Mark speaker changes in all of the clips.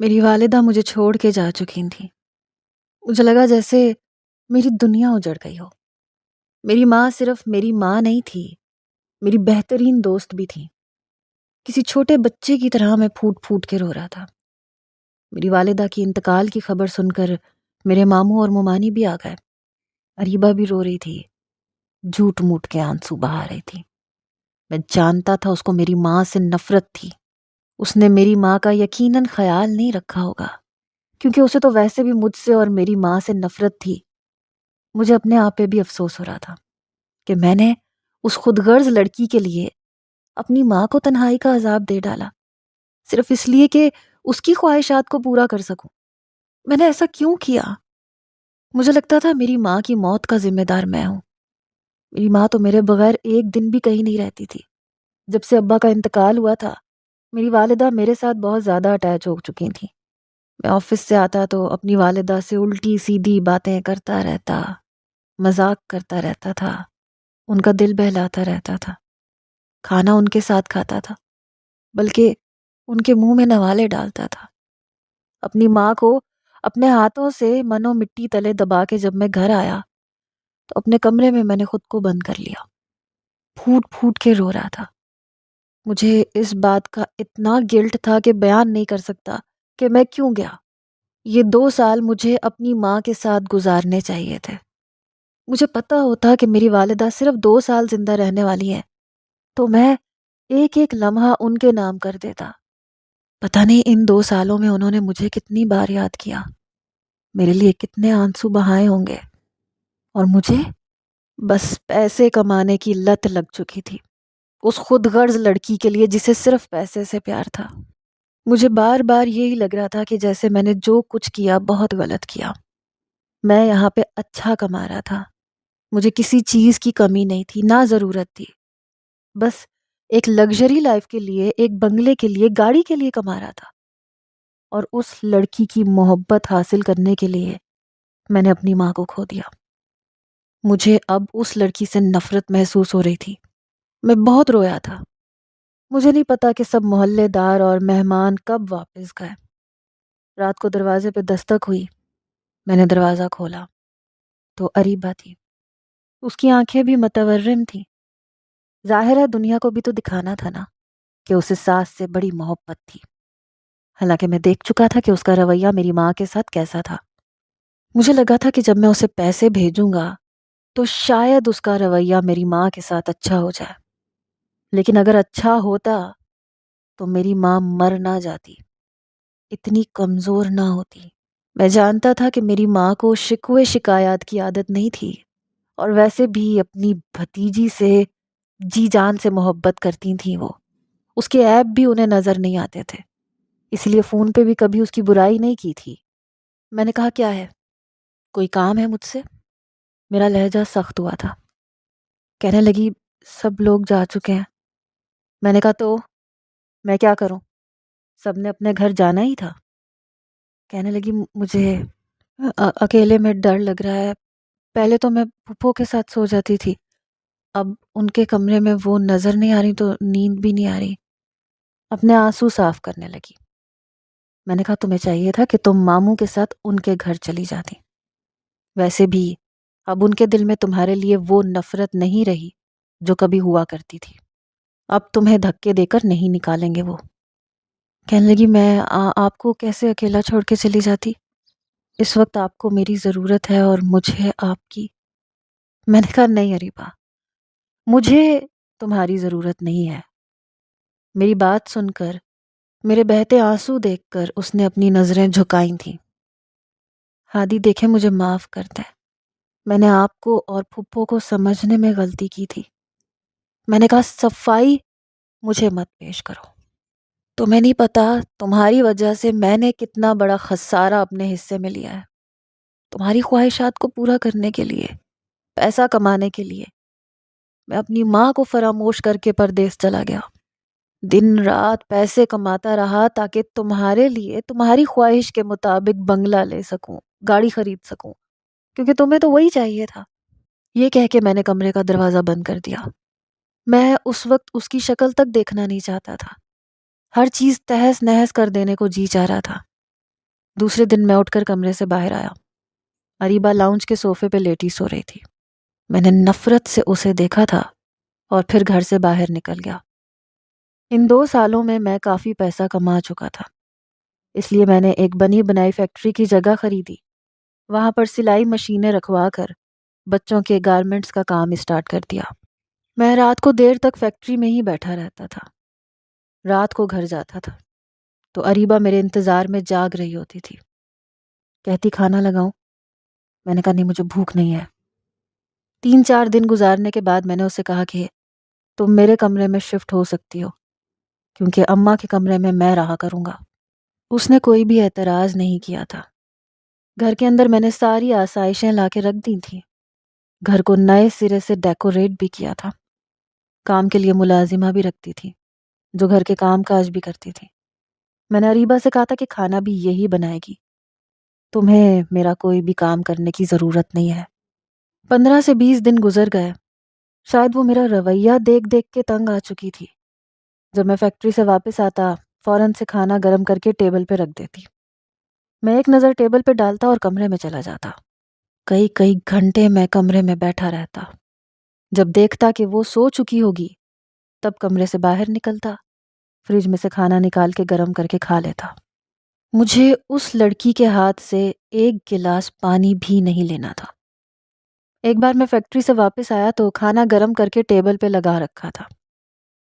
Speaker 1: میری والدہ مجھے چھوڑ کے جا چکی تھیں۔ مجھے لگا جیسے میری دنیا اجڑ گئی ہو۔ میری ماں صرف میری ماں نہیں تھی، میری بہترین دوست بھی تھی۔ کسی چھوٹے بچے کی طرح میں پھوٹ پھوٹ کے رو رہا تھا۔ میری والدہ کی انتقال کی خبر سن کر میرے ماموں اور ممانی بھی آ گئے۔ اریبہ بھی رو رہی تھی، جھوٹ موٹ کے آنسو بہا رہی تھی۔ میں جانتا تھا اس کو میری ماں سے نفرت تھی۔ اس نے میری ماں کا یقیناً خیال نہیں رکھا ہوگا، کیونکہ اسے تو ویسے بھی مجھ سے اور میری ماں سے نفرت تھی۔ مجھے اپنے آپ پہ بھی افسوس ہو رہا تھا کہ میں نے اس خود غرض لڑکی کے لیے اپنی ماں کو تنہائی کا عذاب دے ڈالا، صرف اس لیے کہ اس کی خواہشات کو پورا کر سکوں۔ میں نے ایسا کیوں کیا؟ مجھے لگتا تھا میری ماں کی موت کا ذمہ دار میں ہوں۔ میری ماں تو میرے بغیر ایک دن بھی کہیں نہیں رہتی تھی۔ جب سے ابا کا انتقال ہوا تھا، میری والدہ میرے ساتھ بہت زیادہ اٹیچ ہو چکی تھیں۔ میں آفس سے آتا تو اپنی والدہ سے الٹی سیدھی باتیں کرتا رہتا، مذاق کرتا رہتا تھا، ان کا دل بہلاتا رہتا تھا۔ کھانا ان کے ساتھ کھاتا تھا، بلکہ ان کے منہ میں نوالے ڈالتا تھا۔ اپنی ماں کو اپنے ہاتھوں سے منو مٹی تلے دبا کے جب میں گھر آیا تو اپنے کمرے میں نے خود کو بند کر لیا۔ پھوٹ پھوٹ کے رو رہا تھا۔ مجھے اس بات کا اتنا گلٹ تھا کہ بیان نہیں کر سکتا کہ میں کیوں گیا۔ یہ 2 سال مجھے اپنی ماں کے ساتھ گزارنے چاہیے تھے۔ مجھے پتا ہوتا کہ میری والدہ صرف 2 سال زندہ رہنے والی ہیں تو میں ایک ایک لمحہ ان کے نام کر دیتا۔ پتہ نہیں ان 2 سالوں میں انہوں نے مجھے کتنی بار یاد کیا، میرے لیے کتنے آنسو بہائے ہوں گے، اور مجھے بس پیسے کمانے کی لت لگ چکی تھی، اس خود غرض لڑکی کے لیے جسے صرف پیسے سے پیار تھا۔ مجھے بار بار یہی لگ رہا تھا کہ جیسے میں نے جو کچھ کیا بہت غلط کیا۔ میں یہاں پہ اچھا کما رہا تھا، مجھے کسی چیز کی کمی نہیں تھی، نہ ضرورت تھی، بس ایک لگژری لائف کے لیے، ایک بنگلے کے لیے، گاڑی کے لیے کما رہا تھا، اور اس لڑکی کی محبت حاصل کرنے کے لیے میں نے اپنی ماں کو کھو دیا۔ مجھے اب اس لڑکی سے نفرت محسوس ہو رہی تھی۔ میں بہت رویا تھا۔ مجھے نہیں پتا کہ سب محلے دار اور مہمان کب واپس گئے۔ رات کو دروازے پہ دستک ہوئی۔ میں نے دروازہ کھولا تو اریبہ تھی۔ اس کی آنکھیں بھی متورم تھیں۔ ظاہر ہے دنیا کو بھی تو دکھانا تھا نا کہ اسے ساس سے بڑی محبت تھی، حالانکہ میں دیکھ چکا تھا کہ اس کا رویہ میری ماں کے ساتھ کیسا تھا۔ مجھے لگا تھا کہ جب میں اسے پیسے بھیجوں گا تو شاید اس کا رویہ میری ماں کے ساتھ اچھا ہو جائے، لیکن اگر اچھا ہوتا تو میری ماں مر نہ جاتی، اتنی کمزور نہ ہوتی۔ میں جانتا تھا کہ میری ماں کو شکوے شکایات کی عادت نہیں تھی، اور ویسے بھی اپنی بھتیجی سے جی جان سے محبت کرتی تھیں وہ۔ اس کے عیب بھی انہیں نظر نہیں آتے تھے، اس لیے فون پہ بھی کبھی اس کی برائی نہیں کی تھی۔ میں نے کہا کیا ہے، کوئی کام ہے مجھ سے؟ میرا لہجہ سخت ہوا تھا۔ کہنے لگی سب لوگ جا چکے ہیں۔ میں نے کہا تو میں کیا کروں، سب نے اپنے گھر جانا ہی تھا۔ کہنے لگی مجھے اکیلے میں ڈر لگ رہا ہے، پہلے تو میں پھپھو کے ساتھ سو جاتی تھی، اب ان کے کمرے میں وہ نظر نہیں آ رہی تو نیند بھی نہیں آ رہی۔ اپنے آنسو صاف کرنے لگی۔ میں نے کہا تمہیں چاہیے تھا کہ تم ماموں کے ساتھ ان کے گھر چلی جاتی، ویسے بھی اب ان کے دل میں تمہارے لیے وہ نفرت نہیں رہی جو کبھی ہوا کرتی تھی، اب تمہیں دھکے دے کر نہیں نکالیں گے وہ۔ کہنے لگی میں آپ کو کیسے اکیلا چھوڑ کے چلی جاتی، اس وقت آپ کو میری ضرورت ہے اور مجھے آپ کی۔ میں نے کہا نہیں اریبہ، مجھے تمہاری ضرورت نہیں ہے۔ میری بات سن کر، میرے بہتے آنسو دیکھ کر اس نے اپنی نظریں جھکائی تھیں۔ ہادی دیکھے مجھے معاف کر دیں، میں نے آپ کو اور پھپھو کو سمجھنے میں غلطی کی تھی۔ میں نے کہا صفائی مجھے مت پیش کرو، تمہیں نہیں پتا تمہاری وجہ سے میں نے کتنا بڑا خسارہ اپنے حصے میں لیا ہے۔ تمہاری خواہشات کو پورا کرنے کے لیے، پیسہ کمانے کے لیے میں اپنی ماں کو فراموش کر کے پردیس چلا گیا، دن رات پیسے کماتا رہا تاکہ تمہارے لیے تمہاری خواہش کے مطابق بنگلہ لے سکوں، گاڑی خرید سکوں، کیونکہ تمہیں تو وہی چاہیے تھا۔ یہ کہہ کے میں نے کمرے کا دروازہ بند کر دیا۔ میں اس وقت اس کی شکل تک دیکھنا نہیں چاہتا تھا، ہر چیز تہس نہس کر دینے کو جی چاہ رہا تھا۔ دوسرے دن میں اٹھ کر کمرے سے باہر آیا۔ اریبہ لاؤنج کے صوفے پہ لیٹی سو رہی تھی۔ میں نے نفرت سے اسے دیکھا تھا اور پھر گھر سے باہر نکل گیا۔ ان 2 سالوں میں کافی پیسہ کما چکا تھا، اس لیے میں نے ایک بنی بنائی فیکٹری کی جگہ خریدی۔ وہاں پر سلائی مشینیں رکھوا کر بچوں کے گارمنٹس کا کام اسٹارٹ کر دیا۔ میں رات کو دیر تک فیکٹری میں ہی بیٹھا رہتا تھا۔ رات کو گھر جاتا تھا تو اریبہ میرے انتظار میں جاگ رہی ہوتی تھی۔ کہتی کھانا لگاؤں؟ میں نے کہا نہیں، مجھے بھوک نہیں ہے۔ 3-4 دن گزارنے کے بعد میں نے اسے کہا کہ تم میرے کمرے میں شفٹ ہو سکتی ہو کیونکہ اماں کے کمرے میں رہا کروں گا۔ اس نے کوئی بھی اعتراض نہیں کیا تھا۔ گھر کے اندر میں نے ساری آسائشیں لا کے رکھ دی تھیں۔ گھر کو نئے سرے سے ڈیکوریٹ بھی کیا تھا۔ کام کے لیے ملازمہ بھی رکھتی تھی جو گھر کے کام کاج بھی کرتی تھی۔ میں نے اریبہ سے کہا تھا کہ کھانا بھی یہی بنائے گی، تمہیں میرا کوئی بھی کام کرنے کی ضرورت نہیں ہے۔ 15 سے 20 دن گزر گئے۔ شاید وہ میرا رویہ دیکھ دیکھ کے تنگ آ چکی تھی۔ جب میں فیکٹری سے واپس آتا فوراً سے کھانا گرم کر کے ٹیبل پہ رکھ دیتی۔ میں ایک نظر ٹیبل پہ ڈالتا اور کمرے میں چلا جاتا۔ کئی گھنٹے میں کمرے میں بیٹھا رہتا۔ جب دیکھتا کہ وہ سو چکی ہوگی تب کمرے سے باہر نکلتا، فریج میں سے کھانا نکال کے گرم کر کے کھا لیتا۔ مجھے اس لڑکی کے ہاتھ سے ایک گلاس پانی بھی نہیں لینا تھا۔ ایک بار میں فیکٹری سے واپس آیا تو کھانا گرم کر کے ٹیبل پہ لگا رکھا تھا۔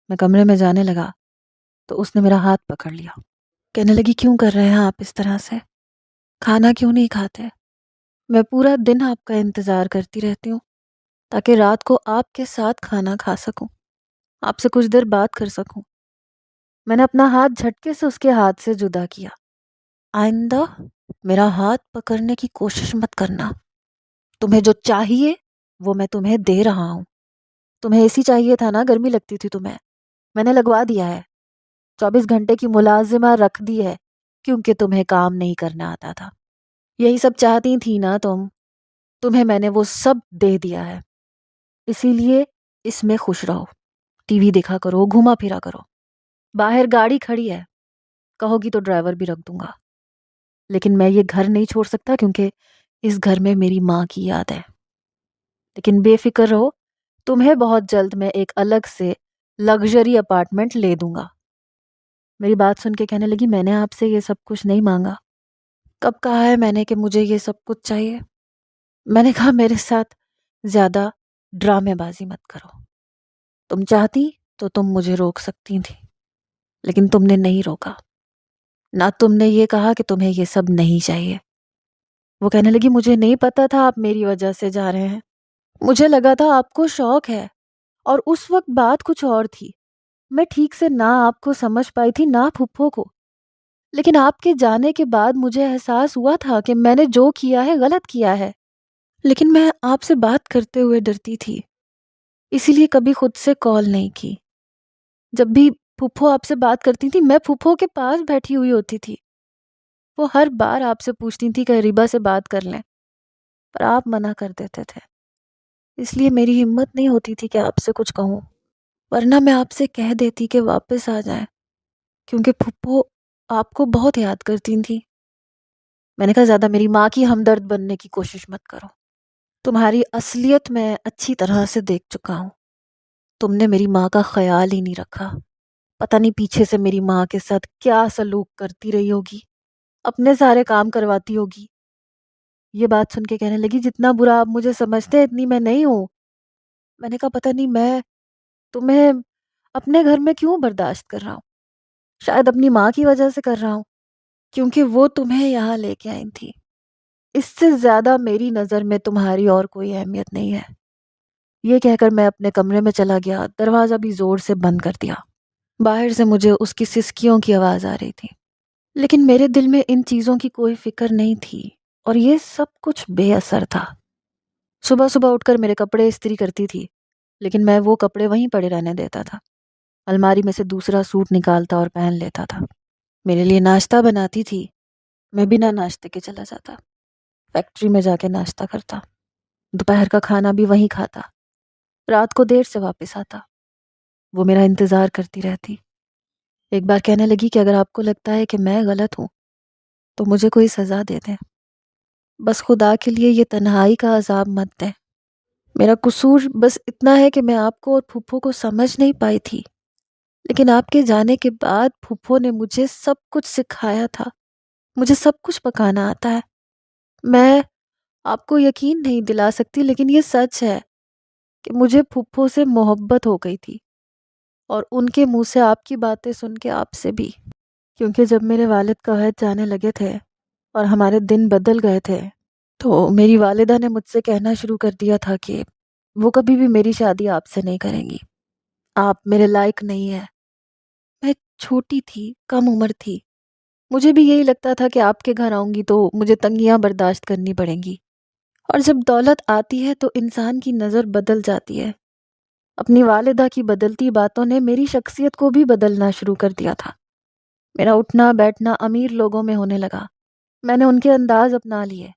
Speaker 1: میں کمرے میں جانے لگا تو اس نے میرا ہاتھ پکڑ لیا۔ کہنے لگی کیوں کر رہے ہیں آپ اس طرح سے؟ کھانا کیوں نہیں کھاتے؟ میں پورا دن آپ کا انتظار کرتی رہتی ہوں تاکہ رات کو آپ کے ساتھ کھانا کھا سکوں، آپ سے کچھ دیر بات کر سکوں۔ میں نے اپنا ہاتھ جھٹکے سے اس کے ہاتھ سے جدا کیا۔ آئندہ میرا ہاتھ پکڑنے کی کوشش مت کرنا۔ تمہیں جو چاہیے وہ میں تمہیں دے رہا ہوں۔ تمہیں اے سی چاہیے تھا نا، گرمی لگتی تھی تمہیں، میں نے لگوا دیا ہے۔ 24 گھنٹے کی ملازمہ رکھ دی ہے کیونکہ تمہیں کام نہیں کرنا آتا تھا۔ یہی سب چاہتی تھی نا تمہیں میں نے وہ سب دے دیا ہے، اسی لیے اس میں خوش رہو۔ ٹی وی دیکھا کرو، گھوما پھرا کرو۔ باہر گاڑی کھڑی ہے، کہو گی تو ڈرائیور بھی رکھ دوں گا، لیکن میں یہ گھر نہیں چھوڑ سکتا کیونکہ اس گھر میں میری ماں کی یاد ہے۔ لیکن بے فکر رہو، تمہیں بہت جلد میں ایک الگ سے لگژری اپارٹمنٹ لے دوں گا۔ میری بات سن کے کہنے لگی میں نے آپ سے یہ سب کچھ نہیں مانگا۔ کب کہا ہے میں نے کہ مجھے یہ سب کچھ چاہیے؟ میں نے کہا میرے ساتھ زیادہ ڈرامے بازی مت کرو۔ تم چاہتی تو تم مجھے روک سکتی تھی، لیکن تم نے نہیں روکا۔ نہ تم نے یہ کہا کہ تمہیں یہ سب نہیں چاہیے۔ وہ کہنے لگی مجھے نہیں پتا تھا آپ میری وجہ سے جا رہے ہیں، مجھے لگا تھا آپ کو شوق ہے، اور اس وقت بات کچھ اور تھی۔ میں ٹھیک سے نہ آپ کو سمجھ پائی تھی نہ پھپھو کو، لیکن آپ کے جانے کے بعد مجھے احساس ہوا تھا کہ میں نے جو کیا ہے غلط کیا ہے، لیکن میں آپ سے بات کرتے ہوئے ڈرتی تھی، اسی لیے کبھی خود سے کال نہیں کی۔ جب بھی پھپھو آپ سے بات کرتی تھی میں پھپھو کے پاس بیٹھی ہوئی ہوتی تھی، وہ ہر بار آپ سے پوچھتی تھی کہ اریبہ سے بات کر لیں، پر آپ منع کر دیتے تھے، اس لیے میری ہمت نہیں ہوتی تھی کہ آپ سے کچھ کہوں، ورنہ میں آپ سے کہہ دیتی کہ واپس آ جائیں، کیونکہ پھپھو آپ کو بہت یاد کرتی تھی۔ میں نے کہا زیادہ میری ماں کی ہمدرد بننے کی کوشش مت کرو، تمہاری اصلیت میں اچھی طرح سے دیکھ چکا ہوں۔ تم نے میری ماں کا خیال ہی نہیں رکھا، پتہ نہیں پیچھے سے میری ماں کے ساتھ کیا سلوک کرتی رہی ہوگی، اپنے سارے کام کرواتی ہوگی۔ یہ بات سن کے کہنے لگی جتنا برا آپ مجھے سمجھتے ہیں اتنی میں نہیں ہوں۔ میں نے کہا پتہ نہیں میں تمہیں اپنے گھر میں کیوں برداشت کر رہا ہوں، شاید اپنی ماں کی وجہ سے کر رہا ہوں، کیونکہ وہ تمہیں یہاں لے کے آئی تھی۔ اس سے زیادہ میری نظر میں تمہاری اور کوئی اہمیت نہیں ہے۔ یہ کہہ کر میں اپنے کمرے میں چلا گیا، دروازہ بھی زور سے بند کر دیا۔ باہر سے مجھے اس کی سسکیوں کی آواز آ رہی تھی، لیکن میرے دل میں ان چیزوں کی کوئی فکر نہیں تھی اور یہ سب کچھ بے اثر تھا۔ صبح صبح اٹھ کر میرے کپڑے استری کرتی تھی، لیکن میں وہ کپڑے وہیں پڑے رہنے دیتا تھا۔ الماری میں سے دوسرا سوٹ نکالتا اور پہن لیتا تھا۔ میرے لیے ناشتہ بناتی تھی، میں بنا ناشتے کے چلا جاتا، فیکٹری میں جا کے ناشتہ کرتا، دوپہر کا کھانا بھی وہیں کھاتا، رات کو دیر سے واپس آتا۔ وہ میرا انتظار کرتی رہتی۔ ایک بار کہنے لگی کہ اگر آپ کو لگتا ہے کہ میں غلط ہوں تو مجھے کوئی سزا دے دیں، بس خدا کے لیے یہ تنہائی کا عذاب مت دیں۔ میرا قصور بس اتنا ہے کہ میں آپ کو اور پھپھو کو سمجھ نہیں پائی تھی، لیکن آپ کے جانے کے بعد پھپھو نے مجھے سب کچھ سکھایا تھا، مجھے سب کچھ پکانا آتا ہے۔ میں آپ کو یقین نہیں دلا سکتی، لیکن یہ سچ ہے کہ مجھے پھپھو سے محبت ہو گئی تھی، اور ان کے منہ سے آپ کی باتیں سن کے آپ سے بھی، کیونکہ جب میرے والد کویت جانے لگے تھے اور ہمارے دن بدل گئے تھے تو میری والدہ نے مجھ سے کہنا شروع کر دیا تھا کہ وہ کبھی بھی میری شادی آپ سے نہیں کریں گی، آپ میرے لائق نہیں ہیں۔ میں چھوٹی تھی، کم عمر تھی، مجھے بھی یہی لگتا تھا کہ آپ کے گھر آؤں گی تو مجھے تنگیاں برداشت کرنی پڑیں گی، اور جب دولت آتی ہے تو انسان کی نظر بدل جاتی ہے۔ اپنی والدہ کی بدلتی باتوں نے میری شخصیت کو بھی بدلنا شروع کر دیا تھا۔ میرا اٹھنا بیٹھنا امیر لوگوں میں ہونے لگا، میں نے ان کے انداز اپنا لیے،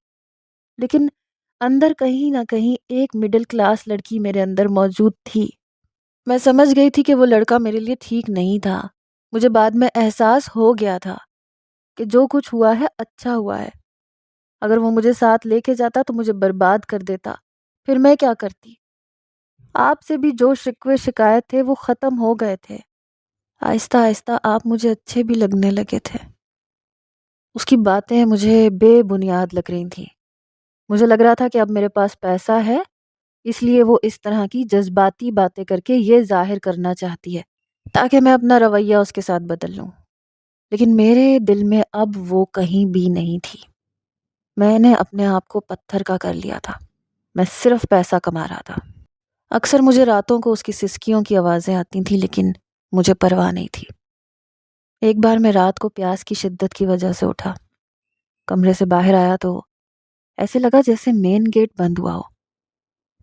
Speaker 1: لیکن اندر کہیں نہ کہیں ایک مڈل کلاس لڑکی میرے اندر موجود تھی۔ میں سمجھ گئی تھی کہ وہ لڑکا میرے لیے ٹھیک نہیں تھا۔ مجھے بعد میں احساس ہو گیا تھا کہ جو کچھ ہوا ہے اچھا ہوا ہے۔ اگر وہ مجھے ساتھ لے کے جاتا تو مجھے برباد کر دیتا، پھر میں کیا کرتی؟ آپ سے بھی جو شکوے شکایت تھے وہ ختم ہو گئے تھے۔ آہستہ آہستہ آپ مجھے اچھے بھی لگنے لگے تھے۔ اس کی باتیں مجھے بے بنیاد لگ رہی تھیں۔ مجھے لگ رہا تھا کہ اب میرے پاس پیسہ ہے، اس لیے وہ اس طرح کی جذباتی باتیں کر کے یہ ظاہر کرنا چاہتی ہے تاکہ میں اپنا رویہ اس کے ساتھ بدل لوں۔ لیکن میرے دل میں اب وہ کہیں بھی نہیں تھی۔ میں نے اپنے آپ کو پتھر کا کر لیا تھا، میں صرف پیسہ کما رہا تھا۔ اکثر مجھے راتوں کو اس کی سسکیوں کی آوازیں آتی تھیں، لیکن مجھے پرواہ نہیں تھی۔ ایک بار میں رات کو پیاس کی شدت کی وجہ سے اٹھا، کمرے سے باہر آیا تو ایسے لگا جیسے مین گیٹ بند ہوا ہو۔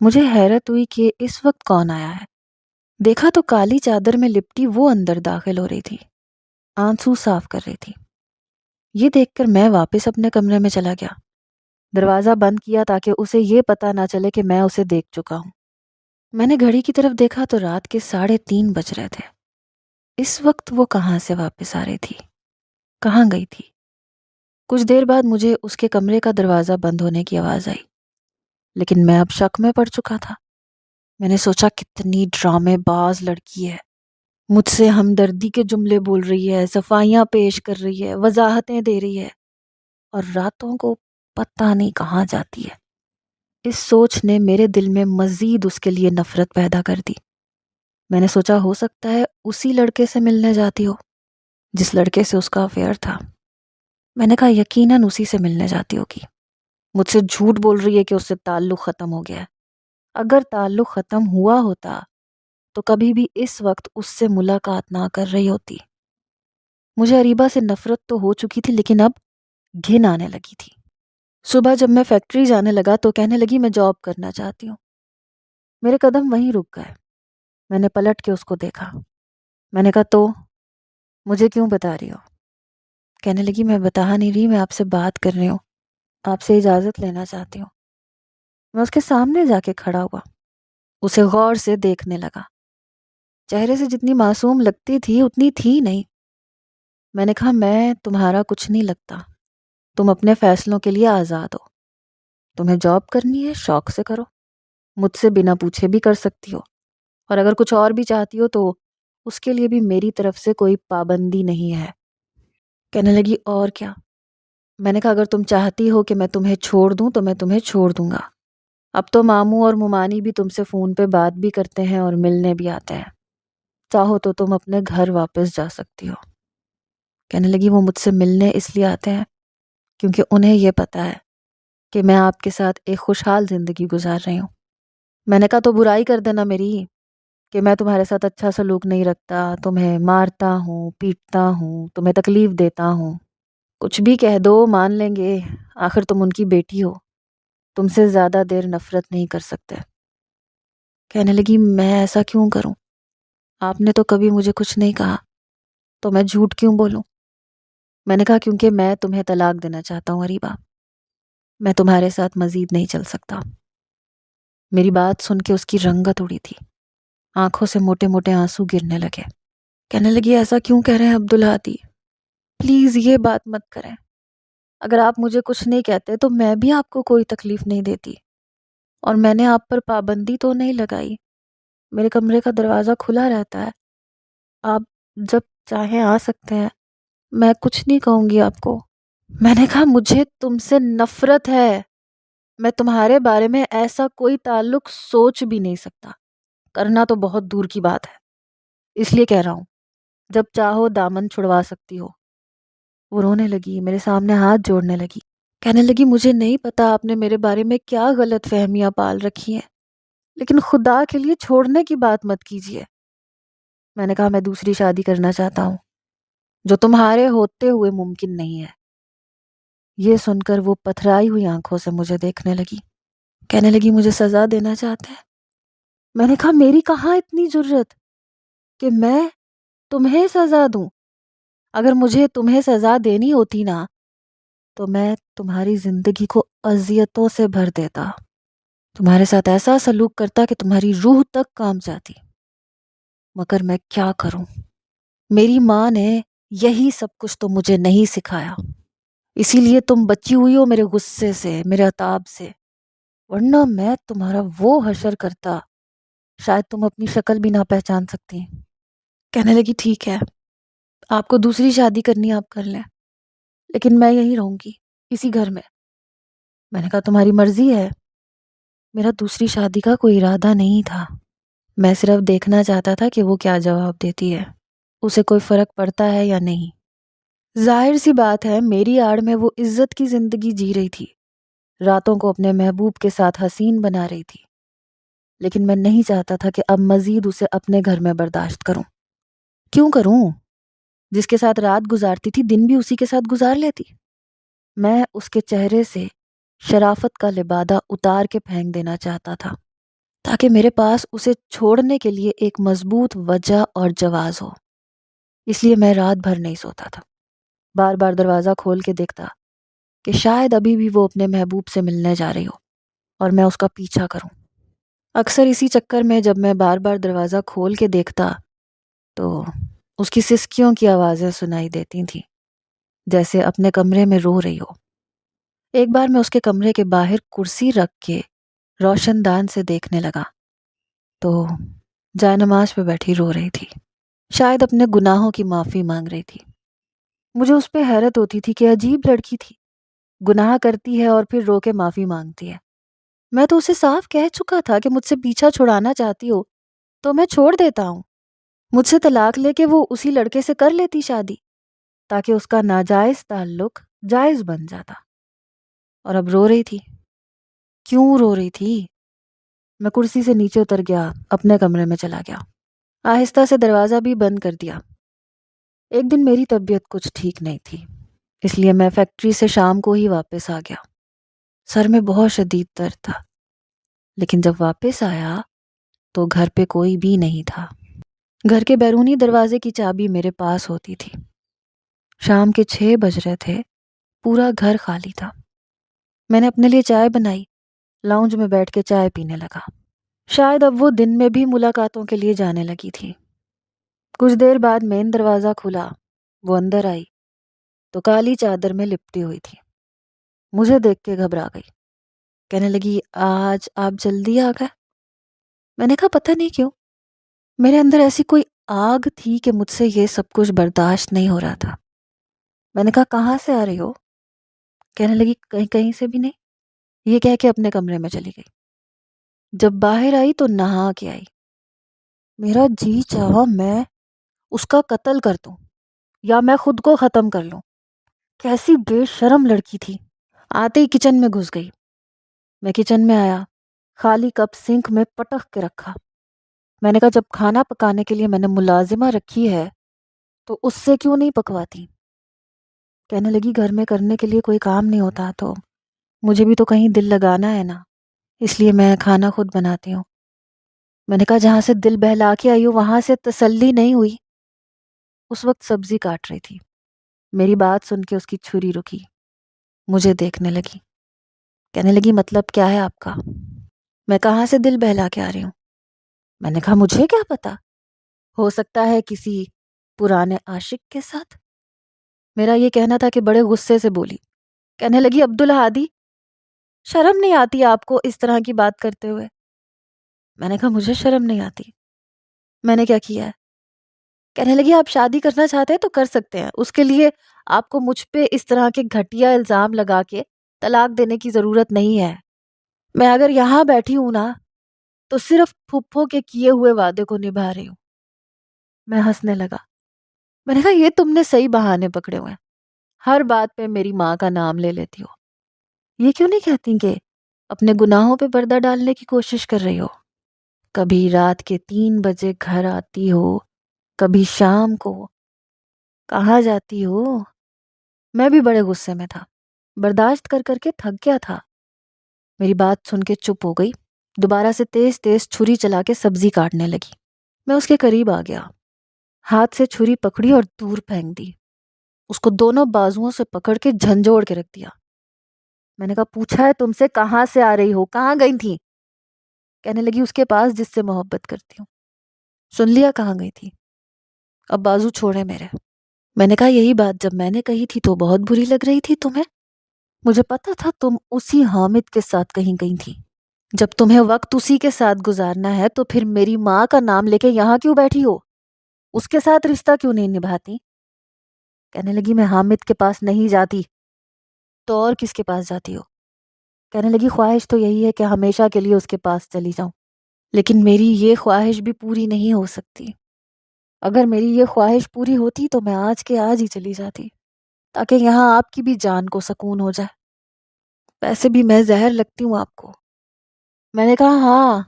Speaker 1: مجھے حیرت ہوئی کہ اس وقت کون آیا ہے۔ دیکھا تو کالی چادر میں لپٹی وہ اندر داخل ہو رہی تھی، آنسو صاف کر رہی تھی۔ یہ دیکھ کر میں واپس اپنے کمرے میں چلا گیا، دروازہ بند کیا تاکہ اسے یہ پتہ نہ چلے کہ میں اسے دیکھ چکا ہوں۔ میں نے گھڑی کی طرف دیکھا تو رات کے 3:30 بج رہے تھے۔ اس وقت وہ کہاں سے واپس آ رہی تھی؟ کہاں گئی تھی؟ کچھ دیر بعد مجھے اس کے کمرے کا دروازہ بند ہونے کی آواز آئی، لیکن میں اب شک میں پڑ چکا تھا۔ میں نے سوچا کتنی ڈرامے باز لڑکی ہے، مجھ سے ہمدردی کے جملے بول رہی ہے، صفائیاں پیش کر رہی ہے، وضاحتیں دے رہی ہے، اور راتوں کو پتہ نہیں کہاں جاتی ہے۔ اس سوچ نے میرے دل میں مزید اس کے لیے نفرت پیدا کر دی۔ میں نے سوچا ہو سکتا ہے اسی لڑکے سے ملنے جاتی ہو جس لڑکے سے اس کا افیئر تھا۔ میں نے کہا یقیناً اسی سے ملنے جاتی ہوگی، مجھ سے جھوٹ بول رہی ہے کہ اس سے تعلق ختم ہو گیا ہے۔ اگر تعلق ختم ہوا ہوتا تو کبھی بھی اس وقت اس سے ملاقات نہ کر رہی ہوتی۔ مجھے اریبہ سے نفرت تو ہو چکی تھی، لیکن اب گھن آنے لگی تھی۔ صبح جب میں فیکٹری جانے لگا تو کہنے لگی میں جاب کرنا چاہتی ہوں۔ میرے قدم وہیں رک گئے۔ میں نے پلٹ کے اس کو دیکھا۔ میں نے کہا تو مجھے کیوں بتا رہی ہو؟ کہنے لگی میں بتا نہیں رہی، میں آپ سے بات کر رہی ہوں، آپ سے اجازت لینا چاہتی ہوں۔ میں اس کے سامنے جا کے کھڑا ہوا، اسے غور سے دیکھنے لگا۔ چہرے سے جتنی معصوم لگتی تھی اتنی تھی نہیں۔ میں نے کہا میں تمہارا کچھ نہیں لگتا، تم اپنے فیصلوں کے لیے آزاد ہو، تمہیں جاب کرنی ہے شوق سے کرو، مجھ سے بنا پوچھے بھی کر سکتی ہو، اور اگر کچھ اور بھی چاہتی ہو تو اس کے لیے بھی میری طرف سے کوئی پابندی نہیں ہے۔ کہنے لگی اور کیا؟ میں نے کہا اگر تم چاہتی ہو کہ میں تمہیں چھوڑ دوں تو میں تمہیں چھوڑ دوں گا۔ اب تو ماموں اور ممانی بھی تم سے فون پہ بات بھی کرتے ہیں اور ملنے بھی آتے ہیں، چاہو تو تم اپنے گھر واپس جا سکتی ہو۔ کہنے لگی وہ مجھ سے ملنے اس لیے آتے ہیں کیونکہ انہیں یہ پتہ ہے کہ میں آپ کے ساتھ ایک خوشحال زندگی گزار رہی ہوں۔ میں نے کہا تو برائی کر دینا میری کہ میں تمہارے ساتھ اچھا سلوک نہیں رکھتا، تمہیں مارتا ہوں، پیٹتا ہوں، تمہیں تکلیف دیتا ہوں۔ کچھ بھی کہہ دو مان لیں گے، آخر تم ان کی بیٹی ہو، تم سے زیادہ دیر نفرت نہیں کر سکتے۔ کہنے لگی میں ایسا کیوں کروں؟ آپ نے تو کبھی مجھے کچھ نہیں کہا، تو میں جھوٹ کیوں بولوں؟ میں نے کہا کیونکہ میں تمہیں طلاق دینا چاہتا ہوں اریبہ، میں تمہارے ساتھ مزید نہیں چل سکتا۔ میری بات سن کے اس کی رنگت اڑی تھی، آنکھوں سے موٹے موٹے آنسو گرنے لگے۔ کہنے لگی ایسا کیوں کہہ رہے ہیں عبدالہادی؟ پلیز یہ بات مت کریں، اگر آپ مجھے کچھ نہیں کہتے تو میں بھی آپ کو کوئی تکلیف نہیں دیتی، اور میں نے آپ پر پابندی تو نہیں لگائی۔ میرے کمرے کا دروازہ کھلا رہتا ہے، آپ جب چاہیں آ سکتے ہیں، میں کچھ نہیں کہوں گی آپ کو۔ میں نے کہا مجھے تم سے نفرت ہے، میں تمہارے بارے میں ایسا کوئی تعلق سوچ بھی نہیں سکتا، کرنا تو بہت دور کی بات ہے، اس لیے کہہ رہا ہوں جب چاہو دامن چھڑوا سکتی ہو۔ وہ رونے لگی، میرے سامنے ہاتھ جوڑنے لگی، کہنے لگی مجھے نہیں پتا آپ نے میرے بارے میں کیا غلط فہمیاں پال رکھی ہیں، لیکن خدا کے لیے چھوڑنے کی بات مت کیجیے۔ میں نے کہا میں دوسری شادی کرنا چاہتا ہوں، جو تمہارے ہوتے ہوئے ممکن نہیں ہے۔ یہ سن کر وہ پتھرائی ہوئی آنکھوں سے مجھے دیکھنے لگی، کہنے لگی مجھے سزا دینا چاہتے ہیں؟ میں نے کہا میری کہاں اتنی جرت کہ میں تمہیں سزا دوں؟ اگر مجھے تمہیں سزا دینی ہوتی نا تو میں تمہاری زندگی کو اذیتوں سے بھر دیتا، تمہارے ساتھ ایسا سلوک کرتا کہ تمہاری روح تک کام جاتی، مگر میں کیا کروں؟ میری ماں نے یہی سب کچھ تو مجھے نہیں سکھایا، اسی لیے تم بچی ہوئی ہو میرے غصے سے، میرے عتاب سے، ورنہ میں تمہارا وہ حشر کرتا شاید تم اپنی شکل بھی نہ پہچان سکتی۔ کہنے لگی ٹھیک ہے، آپ کو دوسری شادی کرنی آپ کر لیں، لیکن میں یہیں رہوں گی اسی گھر میں۔ میں نے کہا تمہاری مرضی ہے، میرا دوسری شادی کا کوئی ارادہ نہیں تھا، میں صرف دیکھنا چاہتا تھا کہ وہ کیا جواب دیتی ہے، اسے کوئی فرق پڑتا ہے یا نہیں۔ ظاہر سی بات ہے میری آڑ میں وہ عزت کی زندگی جی رہی تھی، راتوں کو اپنے محبوب کے ساتھ حسین بنا رہی تھی، لیکن میں نہیں چاہتا تھا کہ اب مزید اسے اپنے گھر میں برداشت کروں۔ کیوں کروں؟ جس کے ساتھ رات گزارتی تھی دن بھی اسی کے ساتھ گزار لیتی۔ میں اس کے چہرے سے شرافت کا لبادہ اتار کے پھینک دینا چاہتا تھا تاکہ میرے پاس اسے چھوڑنے کے لیے ایک مضبوط وجہ اور جواز ہو۔ اس لیے میں رات بھر نہیں سوتا تھا، بار بار دروازہ کھول کے دیکھتا کہ شاید ابھی بھی وہ اپنے محبوب سے ملنے جا رہی ہو اور میں اس کا پیچھا کروں۔ اکثر اسی چکر میں جب میں بار بار دروازہ کھول کے دیکھتا تو اس کی سسکیوں کی آوازیں سنائی دیتی تھیں، جیسے اپنے کمرے میں رو رہی ہو۔ ایک بار میں اس کے کمرے کے باہر کرسی رکھ کے روشن دان سے دیکھنے لگا تو جائے نماز پہ بیٹھی رو رہی تھی، شاید اپنے گناہوں کی معافی مانگ رہی تھی۔ مجھے اس پہ حیرت ہوتی تھی کہ عجیب لڑکی تھی، گناہ کرتی ہے اور پھر رو کے معافی مانگتی ہے۔ میں تو اسے صاف کہہ چکا تھا کہ مجھ سے پیچھا چھڑانا چاہتی ہو تو میں چھوڑ دیتا ہوں، مجھ سے طلاق لے کے وہ اسی لڑکے سے کر لیتی شادی تاکہ اس کا ناجائز تعلق جائز بن جاتا۔ اور اب رو رہی تھی۔ کیوں رو رہی تھی؟ میں کرسی سے نیچے اتر گیا، اپنے کمرے میں چلا گیا، آہستہ سے دروازہ بھی بند کر دیا۔ ایک دن میری طبیعت کچھ ٹھیک نہیں تھی، اس لیے میں فیکٹری سے شام کو ہی واپس آ گیا۔ سر میں بہت شدید درد تھا، لیکن جب واپس آیا تو گھر پہ کوئی بھی نہیں تھا۔ گھر کے بیرونی دروازے کی چابی میرے پاس ہوتی تھی۔ شام کے 6 بج رہے تھے، پورا گھر خالی تھا۔ میں نے اپنے لیے چائے بنائی، لاؤنج میں بیٹھ کے چائے پینے لگا۔ شاید اب وہ دن میں بھی ملاقاتوں کے لیے جانے لگی تھی۔ کچھ دیر بعد مین دروازہ کھلا، وہ اندر آئی تو کالی چادر میں لپٹی ہوئی تھی۔ مجھے دیکھ کے گھبرا گئی، کہنے لگی آج آپ جلدی آ گئے؟ میں نے کہا پتہ نہیں کیوں، میرے اندر ایسی کوئی آگ تھی کہ مجھ سے یہ سب کچھ برداشت نہیں ہو رہا تھا۔ میں نے کہا کہاں سے آ رہی ہو؟ کہنے لگی کہیں کہیں سے بھی نہیں، یہ کہہ کے اپنے کمرے میں چلی گئی۔ جب باہر آئی تو نہا کے آئی۔ میرا جی چاہا میں اس کا قتل کر دوں یا میں خود کو ختم کر لوں، کیسی بے شرم لڑکی تھی۔ آتے ہی کچن میں گھس گئی۔ میں کچن میں آیا، خالی کپ سنک میں پٹک کے رکھا۔ میں نے کہا جب کھانا پکانے کے لیے میں نے ملازمہ رکھی ہے تو اس سے کیوں نہیں پکواتی؟ کہنے لگی گھر میں کرنے کے لیے کوئی کام نہیں ہوتا تو مجھے بھی تو کہیں دل لگانا ہے نا، اس لیے میں کھانا خود بناتی ہوں۔ میں نے کہا جہاں سے دل بہلا کے آئی ہو وہاں سے تسلی نہیں ہوئی؟ اس وقت سبزی کاٹ رہی تھی، میری بات سن کے اس کی چھری رکی، مجھے دیکھنے لگی، کہنے لگی مطلب کیا ہے آپ کا؟ میں کہاں سے دل بہلا کے آ رہی ہوں؟ میں نے کہا مجھے کیا پتا، ہو سکتا ہے کسی پرانے عاشق کے ساتھ۔ میرا یہ کہنا تھا کہ بڑے غصے سے بولی، کہنے لگی عبدالہادی شرم نہیں آتی آپ کو اس طرح کی بات کرتے ہوئے؟ میں نے کہا مجھے شرم نہیں آتی، میں نے کیا کیا ہے؟ کہنے لگی آپ شادی کرنا چاہتے ہیں تو کر سکتے ہیں، اس کے لیے آپ کو مجھ پہ اس طرح کے گھٹیا الزام لگا کے طلاق دینے کی ضرورت نہیں ہے۔ میں اگر یہاں بیٹھی ہوں نا تو صرف پھپھو کے کیے ہوئے وعدے کو نبھا رہی ہوں۔ میں ہنسنے لگا، میں نے کہا یہ تم نے صحیح بہانے پکڑے ہوئے ہیں، ہر بات پہ میری ماں کا نام لے لیتی ہو، یہ کیوں نہیں کہتی کہ اپنے گناہوں پہ پردہ ڈالنے کی کوشش کر رہی ہو؟ کبھی رات کے 3 بجے گھر آتی ہو، کبھی شام کو، کہاں جاتی ہو؟ میں بھی بڑے غصے میں تھا، برداشت کر کر کے تھک گیا تھا۔ میری بات سن کے چپ ہو گئی، دوبارہ سے تیز تیز چھری چلا کے سبزی کاٹنے لگی۔ میں اس کے قریب آ گیا، ہاتھ سے چھری پکڑی اور دور پھینک دی، اس کو دونوں بازوؤں سے پکڑ کے جھنجھوڑ کے رکھ دیا۔ میں نے کہا پوچھا ہے تم سے کہاں سے آ رہی ہو، کہاں گئی تھی؟ کہنے لگی اس کے پاس جس سے محبت کرتی ہوں۔ سن لیا کہاں گئی تھی؟ اب بازو چھوڑے میرے۔ میں نے کہا یہی بات جب میں نے کہی تھی تو بہت بری لگ رہی تھی تمہیں، مجھے پتا تھا تم اسی حامد کے ساتھ کہیں گئی تھی۔ جب تمہیں وقت اسی کے ساتھ گزارنا ہے تو پھر میری ماں کا نام لے کے یہاں کیوں بیٹھی ہو؟ اس کے ساتھ رشتہ کیوں نہیں نبھاتی؟ کہنے لگی میں حامد کے پاس نہیں جاتی تو اور کس کے پاس جاتی ہو؟ کہنے لگی خواہش تو یہی ہے کہ ہمیشہ کے لیے اس کے پاس چلی جاؤں، لیکن میری یہ خواہش بھی پوری نہیں ہو سکتی۔ اگر میری یہ خواہش پوری ہوتی تو میں آج کے آج ہی چلی جاتی تاکہ یہاں آپ کی بھی جان کو سکون ہو جائے۔ ویسے بھی میں زہر لگتی ہوں آپ کو۔ میں نے کہا ہاں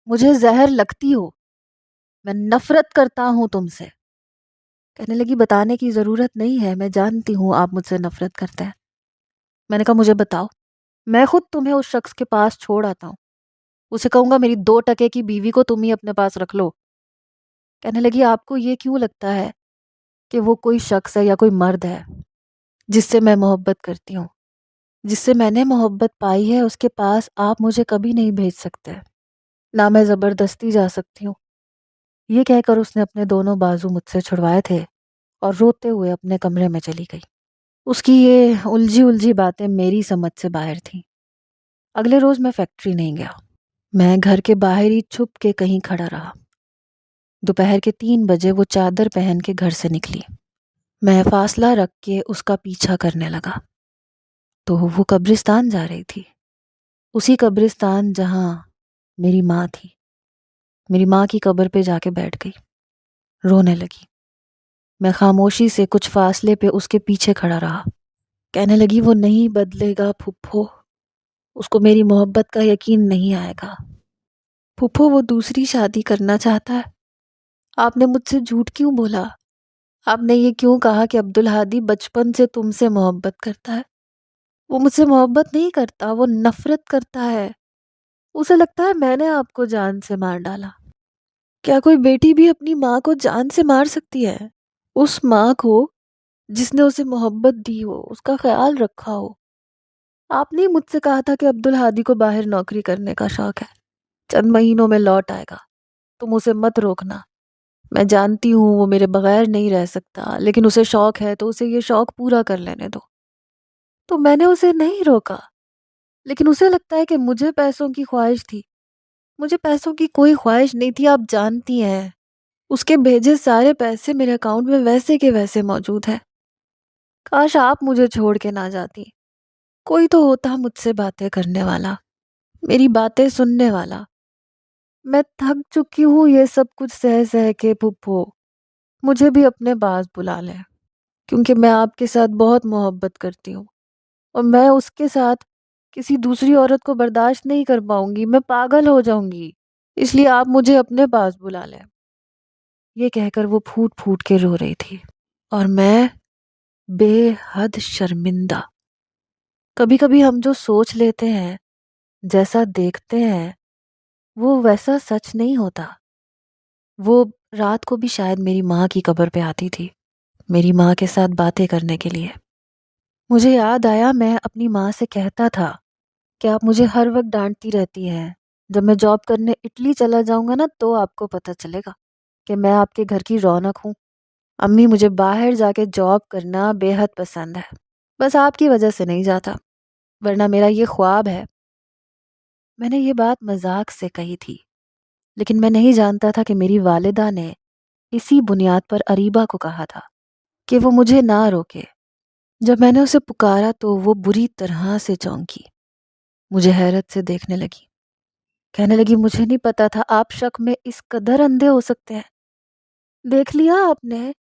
Speaker 1: مجھے زہر لگتی ہو، میں نفرت کرتا ہوں تم سے۔ کہنے لگی بتانے کی ضرورت نہیں ہے، میں جانتی ہوں آپ مجھ سے نفرت کرتے ہیں۔ میں نے کہا مجھے بتاؤ، میں خود تمہیں اس شخص کے پاس چھوڑ آتا ہوں، اسے کہوں گا میری 2 ٹکے کی بیوی کو تم ہی اپنے پاس رکھ لو۔ کہنے لگی آپ کو یہ کیوں لگتا ہے کہ وہ کوئی شخص ہے یا کوئی مرد ہے جس سے میں محبت کرتی ہوں؟ جس سے میں نے محبت پائی ہے اس کے پاس آپ مجھے کبھی نہیں بھیج سکتے، نہ میں زبردستی جا سکتی ہوں۔ یہ کہہ کر اس نے اپنے دونوں بازو مجھ سے چھڑوائے تھے اور روتے ہوئے اپنے کمرے میں چلی گئی۔ اس کی یہ الجھی باتیں میری سمجھ سے باہر تھیں۔ اگلے روز میں فیکٹری نہیں گیا، میں گھر کے باہر ہی چھپ کے کہیں کھڑا رہا۔ دوپہر کے 3 بجے وہ چادر پہن کے گھر سے نکلی، میں فاصلہ رکھ کے اس کا پیچھا کرنے لگا تو وہ قبرستان جا رہی تھی، اسی قبرستان جہاں میری ماں تھی۔ میری ماں کی قبر پہ جا کے بیٹھ گئی، رونے لگی۔ میں خاموشی سے کچھ فاصلے پہ اس کے پیچھے کھڑا رہا۔ کہنے لگی وہ نہیں بدلے گا پھپھو، اس کو میری محبت کا یقین نہیں آئے گا۔ پھپھو وہ دوسری شادی کرنا چاہتا ہے، آپ نے مجھ سے جھوٹ کیوں بولا؟ آپ نے یہ کیوں کہا کہ عبدالہادی بچپن سے تم سے محبت کرتا ہے؟ وہ مجھ سے محبت نہیں کرتا، وہ نفرت کرتا ہے، اسے لگتا ہے میں نے آپ کو جان سے مار ڈالا۔ کیا کوئی بیٹی بھی اپنی ماں کو جان سے مار سکتی ہے؟ اس ماں کو جس نے اسے محبت دی ہو، اس کا خیال رکھا ہو۔ آپ نے مجھ سے کہا تھا کہ عبدالہادی کو باہر نوکری کرنے کا شوق ہے، چند مہینوں میں لوٹ آئے گا، تم اسے مت روکنا۔ میں جانتی ہوں وہ میرے بغیر نہیں رہ سکتا، لیکن اسے شوق ہے تو اسے یہ شوق پورا کر لینے دو۔ تو میں نے اسے نہیں روکا، لیکن اسے لگتا ہے کہ مجھے پیسوں کی خواہش تھی۔ مجھے پیسوں کی کوئی خواہش نہیں تھی، آپ جانتی ہیں۔ اس کے بھیجے سارے پیسے میرے اکاؤنٹ میں ویسے کے ویسے موجود ہیں۔ کاش آپ مجھے چھوڑ کے نہ جاتی، کوئی تو ہوتا مجھ سے باتیں کرنے والا، میری باتیں سننے والا۔ میں تھک چکی ہوں یہ سب کچھ سہ سہ کے پھپھو، مجھے بھی اپنے پاس بلا لیں، کیونکہ میں آپ کے ساتھ بہت محبت کرتی ہوں اور میں اس کے ساتھ کسی دوسری عورت کو برداشت نہیں کر پاؤں گی، میں پاگل ہو جاؤں گی، اس لیے آپ مجھے اپنے پاس بلا لیں۔ یہ کہہ کر وہ پھوٹ پھوٹ کے رو رہی تھی اور میں بے حد شرمندہ۔ کبھی کبھی ہم جو سوچ لیتے ہیں، جیسا دیکھتے ہیں، وہ ویسا سچ نہیں ہوتا۔ وہ رات کو بھی شاید میری ماں کی قبر پہ آتی تھی، میری ماں کے ساتھ باتیں کرنے کے لیے۔ مجھے یاد آیا میں اپنی ماں سے کہتا تھا کہ آپ مجھے ہر وقت ڈانٹتی رہتی ہیں، جب میں جاب کرنے اٹلی چلا جاؤں گا نا تو آپ کو پتہ چلے گا کہ میں آپ کے گھر کی رونق ہوں۔ امی مجھے باہر جا کے جاب کرنا بے حد پسند ہے، بس آپ کی وجہ سے نہیں جاتا، ورنہ میرا یہ خواب ہے۔ میں نے یہ بات مذاق سے کہی تھی، لیکن میں نہیں جانتا تھا کہ میری والدہ نے اسی بنیاد پر اریبہ کو کہا تھا کہ وہ مجھے نہ روکے۔ جب میں نے اسے پکارا تو وہ بری طرح سے چونکی، مجھے حیرت سے دیکھنے لگی، کہنے لگی مجھے نہیں پتا تھا آپ شک میں اس قدر اندھے ہو سکتے ہیں۔ دیکھ لیا آپ نے؟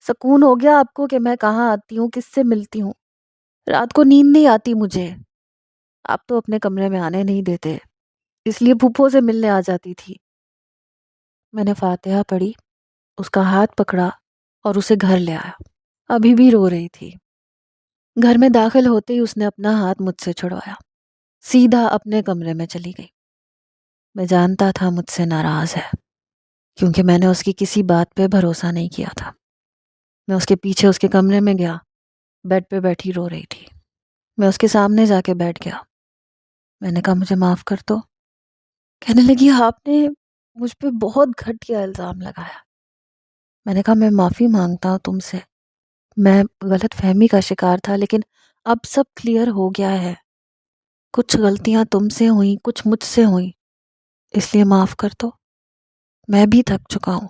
Speaker 1: سکون ہو گیا آپ کو کہ میں کہاں آتی ہوں، کس سے ملتی ہوں؟ رات کو نیند نہیں آتی مجھے، آپ تو اپنے کمرے میں آنے نہیں دیتے، اس لیے پھوپھو سے ملنے آ جاتی تھی۔ میں نے فاتحہ پڑھی، اس کا ہاتھ پکڑا اور اسے گھر لے آیا۔ ابھی بھی رو رہی تھی۔ گھر میں داخل ہوتے ہی اس نے اپنا ہاتھ مجھ سے چھڑوایا، سیدھا اپنے کمرے میں چلی گئی۔ میں جانتا تھا مجھ سے ناراض ہے، کیونکہ میں نے اس کی کسی بات پہ بھروسہ نہیں کیا تھا۔ میں اس کے پیچھے اس کے کمرے میں گیا، بیڈ پہ بیٹھی رو رہی تھی۔ میں اس کے سامنے جا کے بیٹھ گیا۔ میں نے کہا مجھے معاف کر دو۔ کہنے لگی آپ نے مجھ پہ بہت گھٹیا الزام لگایا۔ میں نے کہا میں معافی مانگتا ہوں تم سے، میں غلط فہمی کا شکار تھا، لیکن اب سب کلیئر ہو گیا ہے۔ کچھ غلطیاں تم سے ہوئیں، کچھ مجھ سے ہوئیں، اس لیے معاف کر دو۔ میں بھی تھک چکا ہوں۔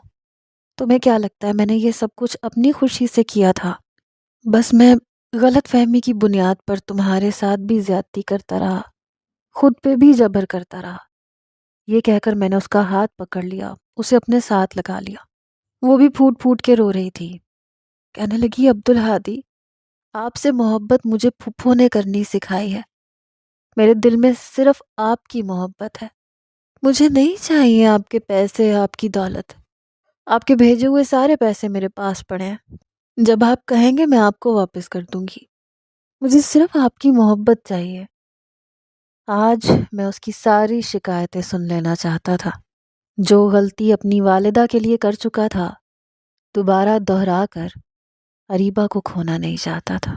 Speaker 1: تمہیں کیا لگتا ہے میں نے یہ سب کچھ اپنی خوشی سے کیا تھا؟ بس میں غلط فہمی کی بنیاد پر تمہارے ساتھ بھی زیادتی کرتا رہا، خود پہ بھی جبر کرتا رہا۔ یہ کہہ کر میں نے اس کا ہاتھ پکڑ لیا، اسے اپنے ساتھ لگا لیا۔ وہ بھی پھوٹ پھوٹ کے رو رہی تھی۔ کہنے لگی عبدالہادی، آپ سے محبت مجھے پھپھو نے کرنی سکھائی ہے۔ میرے دل میں صرف آپ کی محبت ہے۔ مجھے نہیں چاہیے آپ کے پیسے، آپ کی دولت۔ آپ کے بھیجے ہوئے سارے پیسے میرے پاس پڑے ہیں، جب آپ کہیں گے میں آپ کو واپس کر دوں گی۔ مجھے صرف آپ کی محبت چاہیے۔ آج میں اس کی ساری شکایتیں سن لینا چاہتا تھا۔ جو غلطی اپنی والدہ کے لیے کر چکا تھا، دوبارہ دہرا کر اریبہ کو کھونا نہیں چاہتا تھا۔